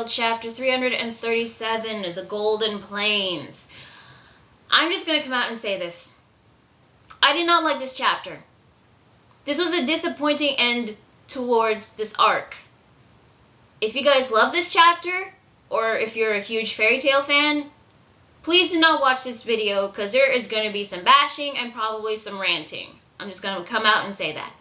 Tale chapter 337, The Golden Plains. I'm just gonna come out and say this. I did not like this chapter. This was a disappointing end towards this arc. If you guys love this chapter, or if you're a huge fairy tale fan, please do not watch this video because there is going to be some bashing and probably some ranting. I'm just going to come out and say that.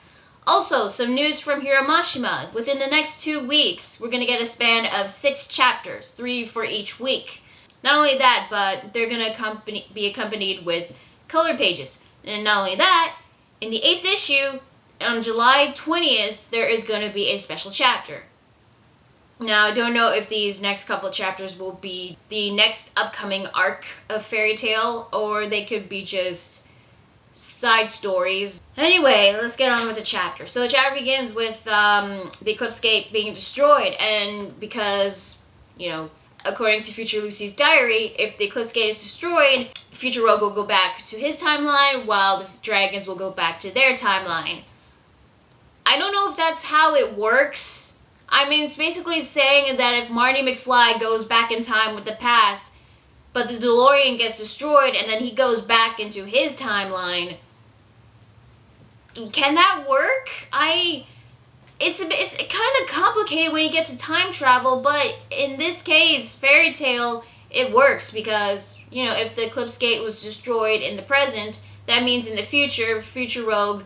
Also, some news from Hiramashima. Within the next 2 weeks, we're going to get a span of 6 chapters, 3 for each week. Not only that, but they're going to be accompanied with color pages. And not only that, in the 8th issue, on July 20th, there is going to be a special chapter. Now, I don't know if these next couple of chapters will be the next upcoming arc of Fairy Tail, or they could be just side stories. Anyway, let's get on with the chapter. So the chapter begins with the Eclipse Gate being destroyed, and because, you know, according to Future Lucy's diary, if the Eclipse Gate is destroyed, Future Rogue will go back to his timeline, while the dragons will go back to their timeline. I don't know if that's how it works. I mean, it's basically saying that if Marty McFly goes back in time with the past, but the DeLorean gets destroyed and then he goes back into his timeline, can that work? It's kind of complicated when you get to time travel, but in this case, Fairy Tail, it works because, you know, if the Eclipse Gate was destroyed in the present, that means in the future, Future Rogue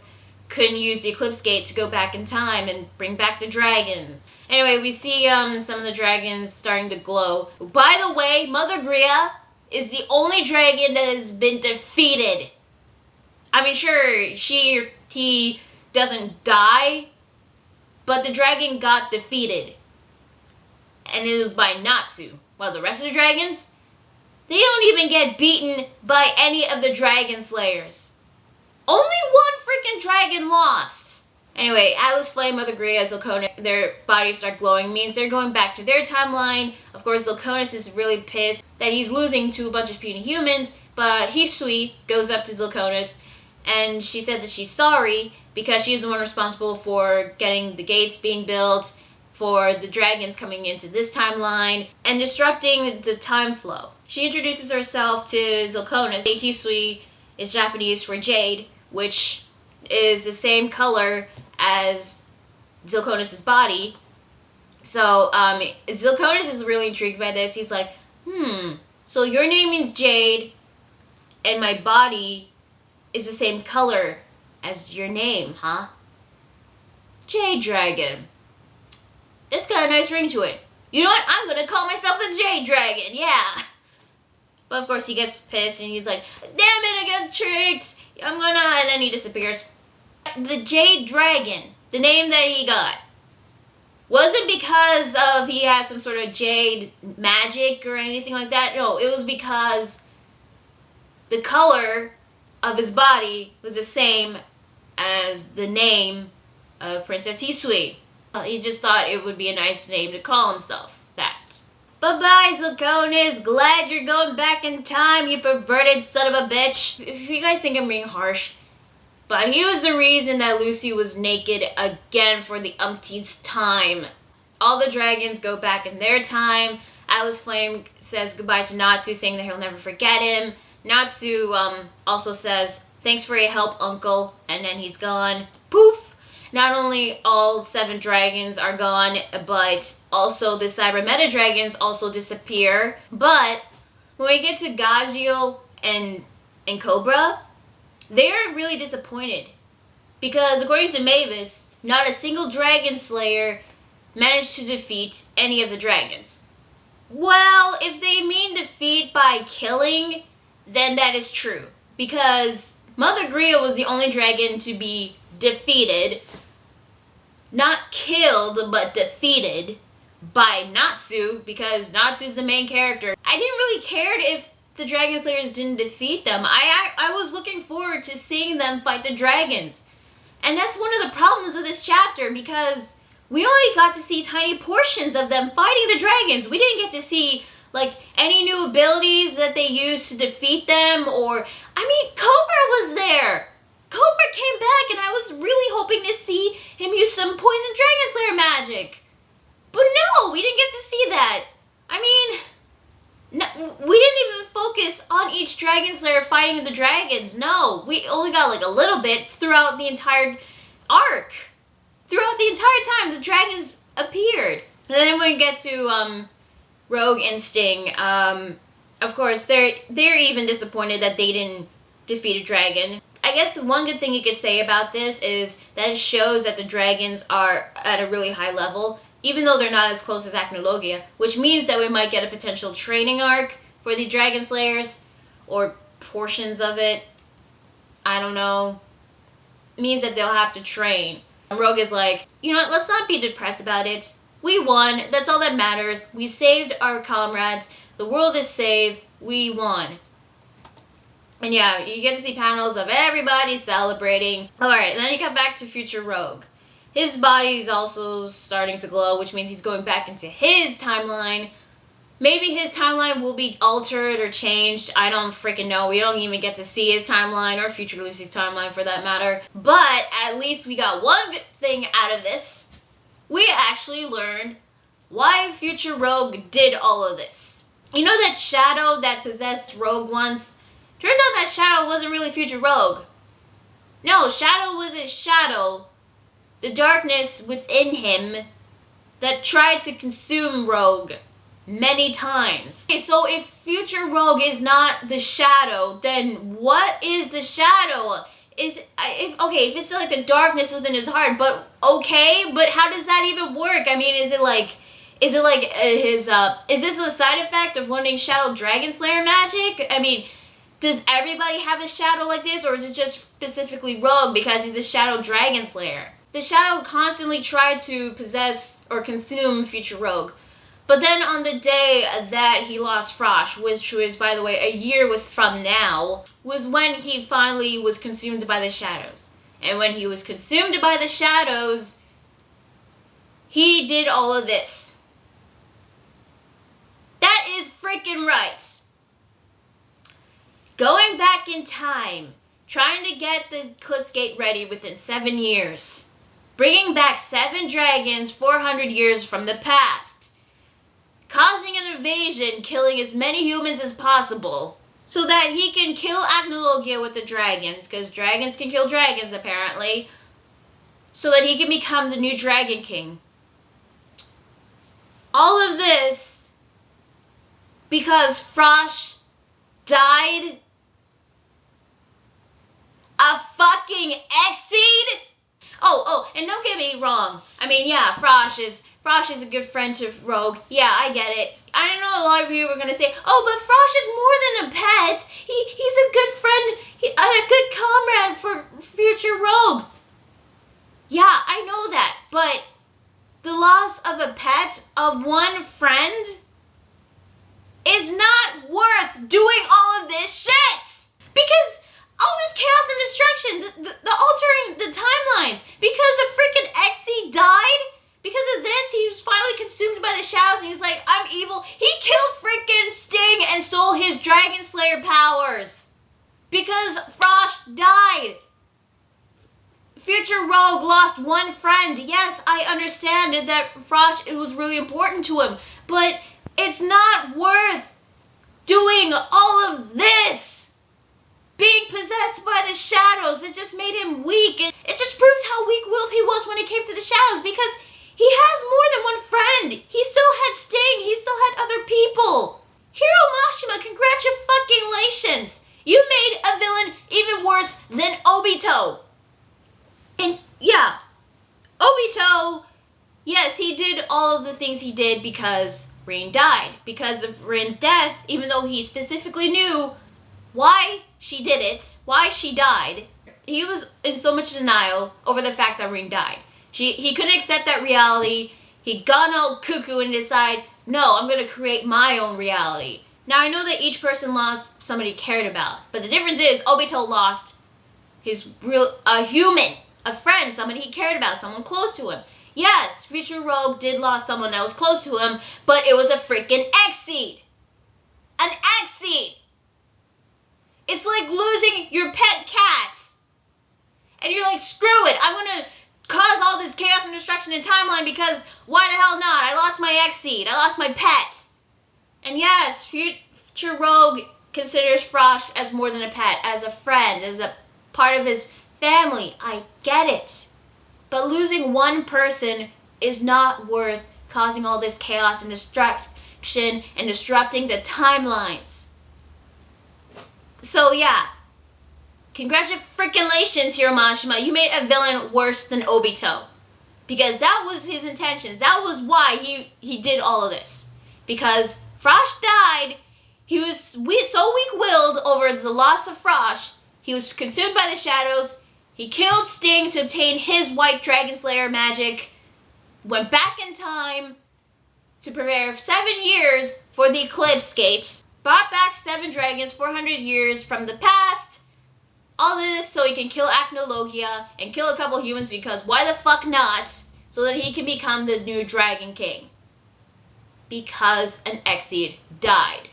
couldn't use the Eclipse Gate to go back in time and bring back the dragons. Anyway, we see some of the dragons starting to glow. By the way, Mother Gria is the only dragon that has been defeated. I mean, sure, he doesn't die, but the dragon got defeated. And it was by Natsu. While the rest of the dragons, they don't even get beaten by any of the dragon slayers. Only one freaking dragon lost. Anyway, Atlas Flame, Mother Gria, Zilkonis, their bodies start glowing, means they're going back to their timeline. Of course, Zilkonis is really pissed that he's losing to a bunch of puny humans, but Hisui goes up to Zilkonis, and she said that she's sorry because she's the one responsible for getting the gates being built, for the dragons coming into this timeline, and disrupting the time flow. She introduces herself to Zilkonis. Hisui is Japanese for jade, which is the same color as Zilkonis' body. So, Zilkonis is really intrigued by this. He's like, so your name means Jade, and my body is the same color as your name, huh? Jade Dragon. That's got a nice ring to it. You know what? I'm gonna call myself the Jade Dragon, yeah. But of course he gets pissed and he's like, damn it, I got tricked. And then he disappears. The Jade Dragon, the name that he got, wasn't because of he had some sort of jade magic or anything like that. No, it was because the color of his body was the same as the name of Princess Hisui. He just thought it would be a nice name to call himself that. Bye-bye, Zilkonis. Glad you're going back in time, you perverted son of a bitch. If you guys think I'm being harsh, but he was the reason that Lucy was naked again for the umpteenth time. All the dragons go back in their time. Atlas Flame says goodbye to Natsu, saying that he'll never forget him. Natsu also says, thanks for your help, uncle, and then he's gone. Poof! Not only all 7 dragons are gone, but also the Cyber Meta dragons also disappear. But when we get to Gajiel and Cobra, they're really disappointed. Because according to Mavis, not a single dragon slayer managed to defeat any of the dragons. Well, if they mean defeat by killing, then that is true. Because Mother Gria was the only dragon to be defeated, not killed, but defeated by Natsu, because Natsu's the main character. I didn't really care if the Dragon Slayers didn't defeat them. I was looking forward to seeing them fight the dragons. And that's one of the problems of this chapter, because we only got to see tiny portions of them fighting the dragons. We didn't get to see, like, any new abilities that they used to defeat them, or, I mean, Cobra was there. Cobra came back, and I was really hoping to see him use some Poison Dragon Slayer magic. But no, we didn't get to see that. I mean, no, we didn't even focus on each dragon slayer fighting the dragons. No, we only got like a little bit throughout the entire arc. Throughout the entire time, the dragons appeared. And then when we get to Rogue and Sting, of course, they're even disappointed that they didn't defeat a dragon. I guess the one good thing you could say about this is that it shows that the dragons are at a really high level, even though they're not as close as Acnologia, which means that we might get a potential training arc for the Dragon Slayers, or portions of it. I don't know. It means that they'll have to train. Rogue is like, you know what, let's not be depressed about it. We won, that's all that matters. We saved our comrades. The world is saved. We won. And yeah, you get to see panels of everybody celebrating. Alright, and then you come back to future Rogue. His body is also starting to glow, which means he's going back into his timeline. Maybe his timeline will be altered or changed. I don't freaking know. We don't even get to see his timeline or future Lucy's timeline for that matter. But at least we got one good thing out of this. We actually learned why future Rogue did all of this. You know that shadow that possessed Rogue once? Turns out that shadow wasn't really future Rogue. No, Shadow was a shadow. The darkness within him that tried to consume Rogue many times. Okay, so if future Rogue is not the shadow, then what is the shadow? If it's like the darkness within his heart, but okay, but how does that even work? I mean, is this a side effect of learning Shadow Dragon Slayer magic? I mean, does everybody have a shadow like this, or is it just specifically Rogue because he's a Shadow Dragon Slayer? The shadow constantly tried to possess or consume future Rogue. But then on the day that he lost Frosch, which was, by the way, a year from now, was when he finally was consumed by the shadows. And when he was consumed by the shadows, he did all of this. That is freaking right. Going back in time, trying to get the Eclipse Gate ready within 7 years. Bringing back 7 dragons 400 years from the past. Causing an invasion, killing as many humans as possible, so that he can kill Acnologia with the dragons, because dragons can kill dragons apparently, so that he can become the new Dragon King. All of this because Frosch died? A fucking Exceed? Oh, and don't get me wrong. I mean, yeah, Frosch is a good friend to Rogue. Yeah, I get it. I know a lot of you were gonna say, oh, but Frosch is more than a pet. He's a good friend, a good comrade for future Rogue. Yeah, I know that, but the loss of a pet, of one friend, is not worth doing all of this shit. Because all this chaos and destruction, the altering the timelines, because the freaking Exy died, because of this, he was finally consumed by the shadows, and he's like, I'm evil. He killed freaking Sting and stole his Dragon Slayer powers. Because Frosch died. Future Rogue lost one friend. Yes, I understand that Frosch, it was really important to him, but it's not worth doing all of this. Being possessed by the shadows, it just made him weak. It just proves how weak-willed he was when it came to the shadows, because he has more than one friend. He still had Sting. He still had other people. Hiro Mashima, congratulations. You made a villain even worse than Obito. And yeah, Obito, yes, he did all of the things he did because Rin died. Because of Rin's death, even though he specifically knew why she did it, why she died, he was in so much denial over the fact that Rin died. He couldn't accept that reality. He'd gone all cuckoo and decided, no, I'm going to create my own reality. Now, I know that each person lost somebody he cared about, but the difference is Obito lost a human, a friend, somebody he cared about, someone close to him. Yes, Future Rogue did lose someone that was close to him, but it was a freaking Exceed. An Exceed. It's like losing your pet cat. And you're like, screw it, I'm going to cause all this chaos and destruction in timeline because why the hell not? I lost my X-Seed. I lost my pet. And yes, Future Rogue considers Frosch as more than a pet, as a friend, as a part of his family. I get it. But losing one person is not worth causing all this chaos and destruction and disrupting the timelines. So yeah. Congratulations, Hiroshima. You made a villain worse than Obito. Because that was his intentions. That was why he did all of this. Because Frosch died. He was so weak-willed over the loss of Frosch. He was consumed by the shadows. He killed Sting to obtain his White Dragon Slayer magic. Went back in time to prepare 7 years for the Eclipse Gate. Brought back 7 dragons 400 years from the past. All this so he can kill Acnologia and kill a couple humans because why the fuck not? So that he can become the new Dragon King. Because an X-Seed died.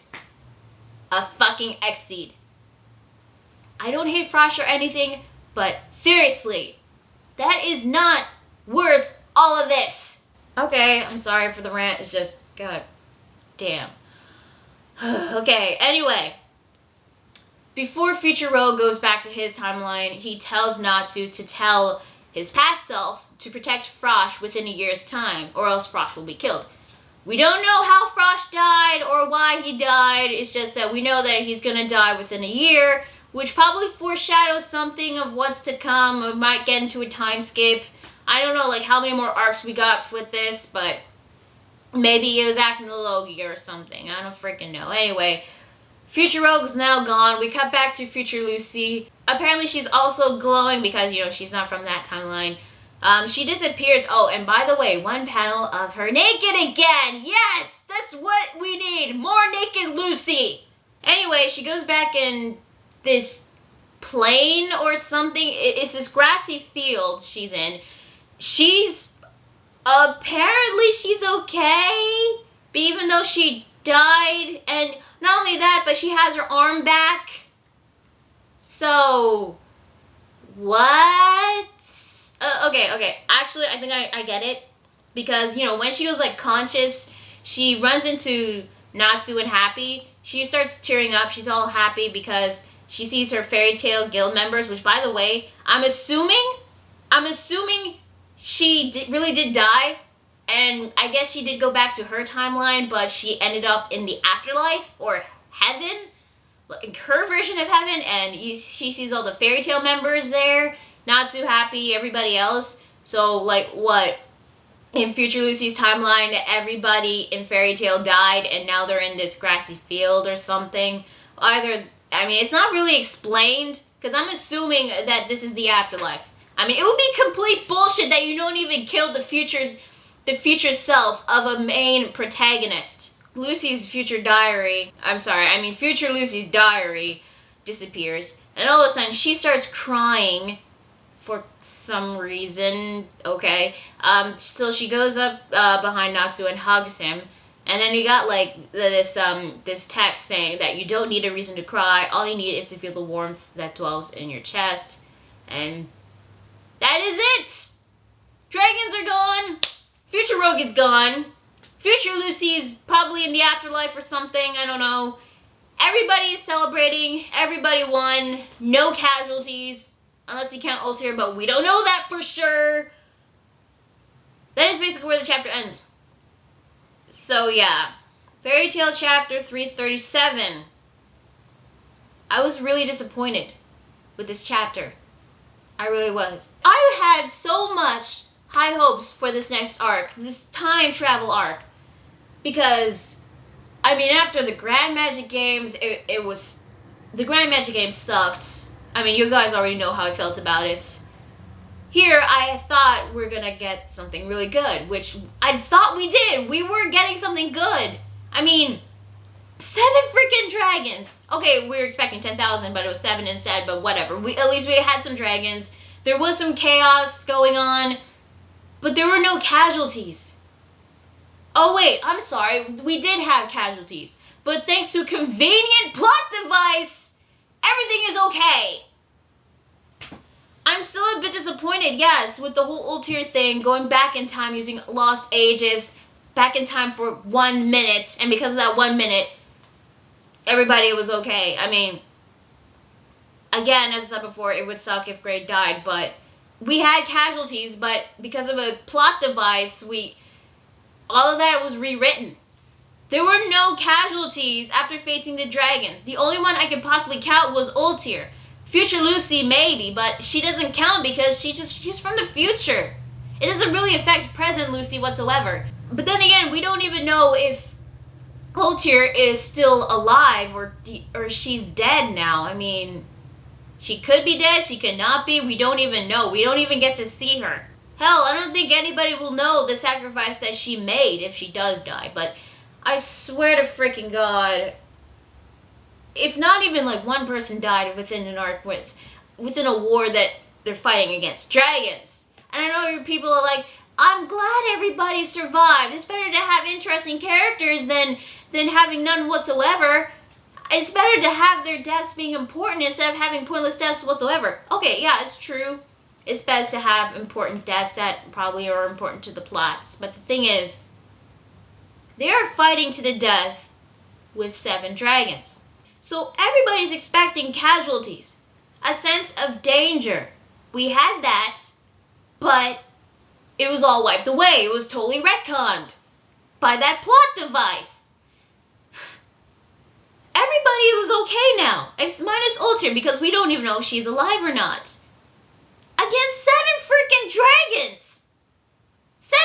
A fucking X-Seed. I don't hate Frosch or anything, but seriously, that is not worth all of this. Okay, I'm sorry for the rant. It's just, god damn. Okay, anyway. Before Future Rogue goes back to his timeline, he tells Natsu to tell his past self to protect Frosch within a year's time, or else Frosch will be killed. We don't know how Frosch died or why he died. It's just that we know that he's gonna die within a year, which probably foreshadows something of what's to come. We might get into a time skip. I don't know like how many more arcs we got with this, but maybe it was Acnologia or something. I don't freaking know. Anyway, Future Rogue is now gone. We cut back to Future Lucy. Apparently she's also glowing because, you know, she's not from that timeline. She disappears. Oh, and by the way, one panel of her naked again. Yes, that's what we need. More naked Lucy. Anyway, she goes back in this plain or something. It's this grassy field she's in. Apparently she's okay. But even though she died, and not only that, but she has her arm back. So, what? Okay. Actually, I think I get it. Because, you know, when she was, like, conscious, she runs into Natsu and Happy. She starts tearing up. She's all happy because she sees her Fairy Tail Guild members, which, by the way, I'm assuming she really did die. And I guess she did go back to her timeline, but she ended up in the afterlife, or heaven. Like, her version of heaven, and she sees all the Fairy Tail members there. Natsu, Happy, everybody else. So, like, what? In Future Lucy's timeline, everybody in Fairy Tail died, and now they're in this grassy field or something. It's not really explained, because I'm assuming that this is the afterlife. I mean, it would be complete bullshit that you don't even kill the future self of a main protagonist. Future Lucy's diary disappears, and all of a sudden she starts crying for some reason, okay? So she goes up behind Natsu and hugs him, and then you got like this text saying that you don't need a reason to cry, all you need is to feel the warmth that dwells in your chest, and that is it! Dragons are gone, Future Rogue is gone, Future Lucy's probably in the afterlife or something, I don't know. Everybody's celebrating, everybody won, no casualties. Unless you count Ultear, but we don't know that for sure. That is basically where the chapter ends. So yeah. Fairy Tail chapter 337. I was really disappointed with this chapter. I really was. I had so much high hopes for this next arc. This time travel arc. Because, I mean, after the Grand Magic Games, the Grand Magic Games sucked. I mean, you guys already know how I felt about it. Here, I thought we were gonna get something really good, which I thought we did. We were getting something good. I mean, 7 freaking dragons. Okay, we were expecting 10,000, but it was 7 instead, but whatever. At least we had some dragons. There was some chaos going on, but there were no casualties. Oh wait, I'm sorry. We did have casualties, but thanks to a convenient plot device, everything is okay. I'm still a bit disappointed, yes, with the whole Ultear thing, going back in time using lost ages, back in time for 1 minute, and because of that 1 minute, everybody was okay. I mean, again, as I said before, it would suck if Gray died, but we had casualties, but because of a plot device, all of that was rewritten. There were no casualties after facing the dragons. The only one I could possibly count was Ultear. Future Lucy, maybe, but she doesn't count because she's from the future. It doesn't really affect present Lucy whatsoever. But then again, we don't even know if Ultear is still alive or she's dead now. I mean, she could be dead, she could not be. We don't even know. We don't even get to see her. Hell, I don't think anybody will know the sacrifice that she made if she does die. But I swear to freaking God, if not even like one person died within an arc within a war that they're fighting against dragons. And I know your people are like, I'm glad everybody survived. It's better to have interesting characters than having none whatsoever. It's better to have their deaths being important instead of having pointless deaths whatsoever. Okay, yeah, it's true. It's best to have important deaths that probably are important to the plots. But the thing is, they are fighting to the death with 7 dragons. So everybody's expecting casualties. A sense of danger. We had that, but it was all wiped away. It was totally retconned by that plot device. Everybody was okay now, minus Ultear, because we don't even know if she's alive or not. Against 7 freaking dragons! 7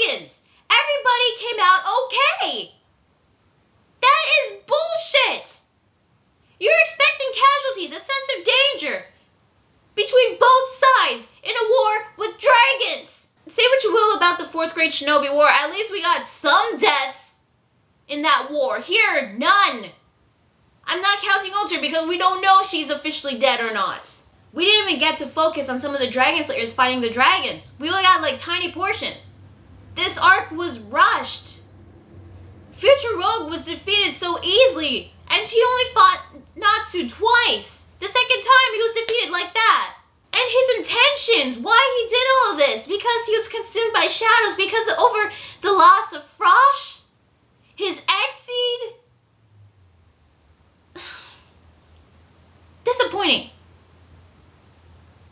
dragons! Everybody came out okay! That is bullshit! You're expecting casualties, a sense of danger between both sides in a war with dragons. Say what you will about the 4th grade Shinobi War, at least we got some deaths in that war. Here, none. I'm not counting Ultear because we don't know if she's officially dead or not. We didn't even get to focus on some of the Dragon Slayers fighting the dragons. We only got like tiny portions. This arc was rushed. Future Rogue was defeated so easily, and she only fought Natsu twice. The second time he was defeated like that. And his intentions, why he did all of this, because he was consumed by shadows, because over the loss of Frosch, his X-Seed. Disappointing.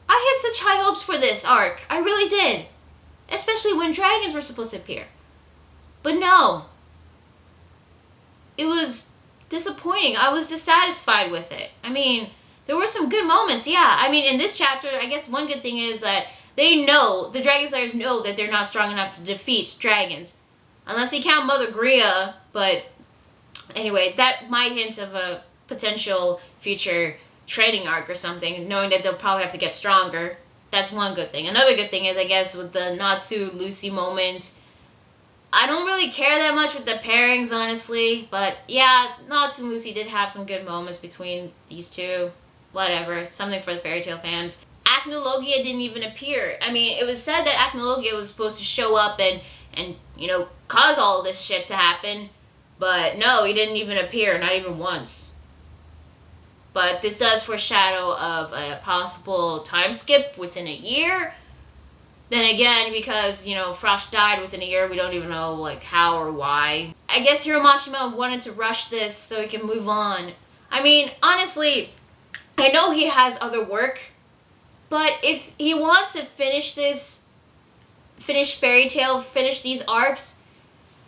I had such high hopes for this arc. I really did. Especially when dragons were supposed to appear. But no. It was disappointing. I was dissatisfied with it. I mean, there were some good moments, yeah. I mean, in this chapter, I guess one good thing is that they know, the Dragon Slayers know that they're not strong enough to defeat dragons. Unless you count Mother Gria, but anyway, that might hint of a potential future training arc or something, knowing that they'll probably have to get stronger. That's one good thing. Another good thing is, I guess, with the Natsu-Lucy moment, I don't really care that much with the pairings, honestly, but yeah, Natsu and Lucy did have some good moments between these two. Whatever, something for the fairy tale fans. Acnologia didn't even appear. I mean, it was said that Acnologia was supposed to show up and you know, cause all of this shit to happen, but no, he didn't even appear, not even once. But this does foreshadow of a possible time skip within a year. Then again, because, you know, Frosch died within a year, we don't even know, like, how or why. I guess Hiromashima wanted to rush this so he can move on. I mean, honestly, I know he has other work, but if he wants to finish this, finish Fairy Tail, finish these arcs,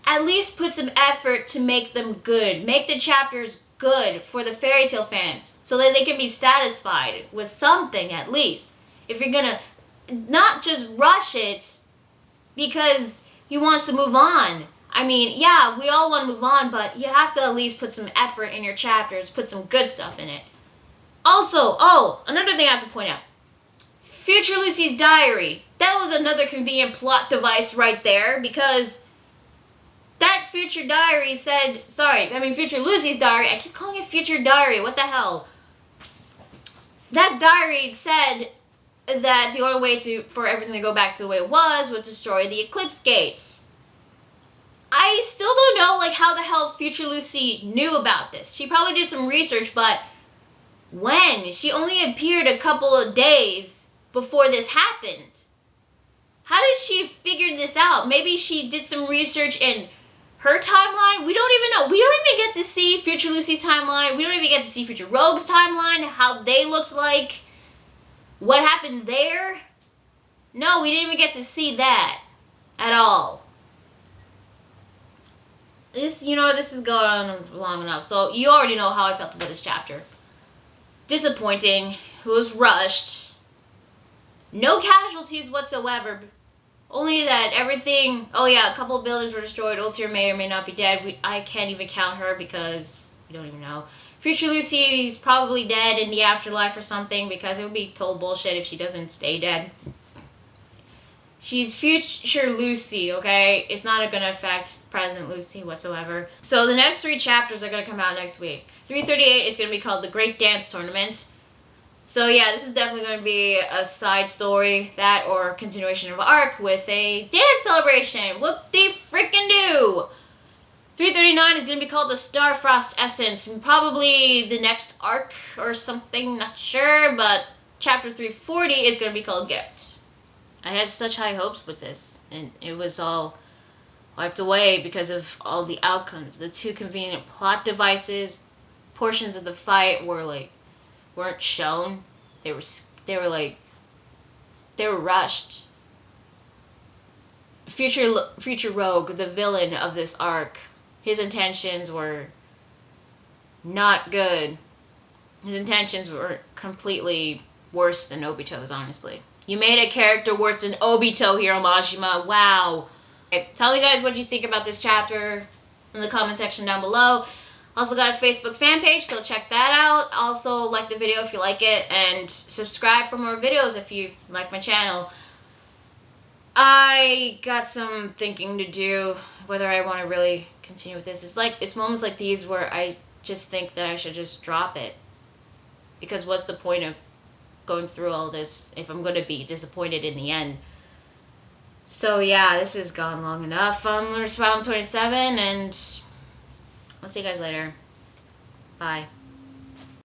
at least put some effort to make them good. Make the chapters good for the Fairy Tail fans so that they can be satisfied with something at least. If you're gonna not just rush it because he wants to move on. I mean, yeah, we all want to move on, but you have to at least put some effort in your chapters, put some good stuff in it. Also, another thing I have to point out. Future Lucy's diary. That was another convenient plot device right there, because that future diary said, Future Lucy's diary, I keep calling it future diary, what the hell? That diary said that the only way for everything to go back to the way it was would destroy the Eclipse Gates. I still don't know, like, how the hell Future Lucy knew about this. She probably did some research, but when? She only appeared a couple of days before this happened? How did she figure this out? Maybe she did some research in her timeline. We don't even know. We don't even get to see Future Lucy's timeline. We don't even get to see Future Rogue's timeline, how they looked like, what happened there. No, we didn't even get to see that at all. This is going on long enough. So you already know how I felt about this chapter. Disappointing. It was rushed. No casualties whatsoever. Only that everything... Oh yeah, a couple of buildings were destroyed. Ultear may or may not be dead. I can't even count her because we don't even know. Future Lucy's probably dead in the afterlife or something because it would be total bullshit if she doesn't stay dead. She's Future Lucy, okay? It's not going to affect present Lucy whatsoever. So the next 3 chapters are going to come out next week. 338 is going to be called The Great Dance Tournament. So yeah, this is definitely going to be a side story, that or continuation of arc with a dance celebration. Whoop they freaking do! 339 is going to be called the Starfrost Essence, probably the next arc or something, not sure, but chapter 340 is going to be called Gift. I had such high hopes with this, and it was all wiped away because of all the outcomes. The 2 convenient plot devices, portions of the fight weren't shown. They were rushed. Future Rogue, the villain of this arc, his intentions were not good. His intentions were completely worse than Obito's, honestly. You made a character worse than Obito, Hiro Mashima. Wow. Okay, tell me guys what you think about this chapter in the comment section down below. Also got a Facebook fan page, so check that out. Also like the video if you like it, and subscribe for more videos if you like my channel. I got some thinking to do, whether I want to really continue with this. It's moments like these where I just think that I should just drop it. Because what's the point of going through all this if I'm going to be disappointed in the end? So yeah, this has gone long enough. I'm Lunar 27, and I'll see you guys later. Bye.